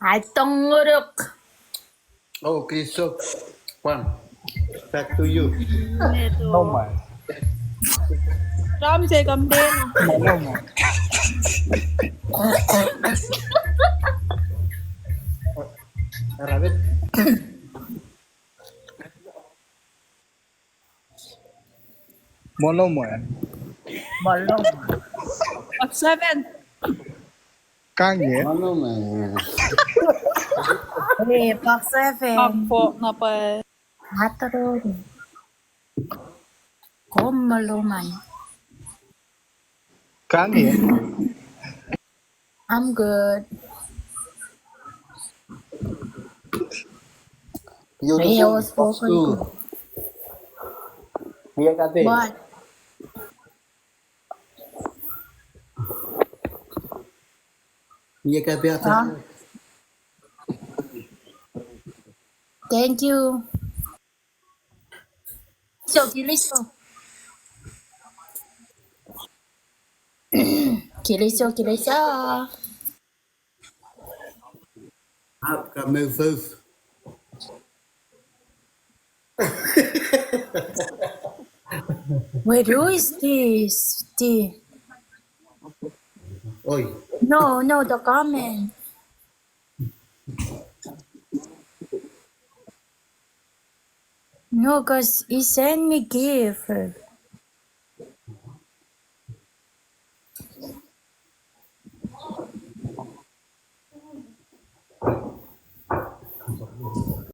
I don't look. Oh, okay, so one. Back to you. No man. Ram chơi cầm đen à? No man. Rabbit. Mono man. Bolong. Of 7. Kanye. Ano man? Hey, Pak Seven. Ako na pa. Hataro. Komaloman. Kanye. I'm good. Hey, I was spoken good. Iya kate. But Iya kate huh? atas. Thank you. So, kiliso. Kiliso. Up kami first. Wait, who is this? Oi. No, the comment. No, cause he sent me gift.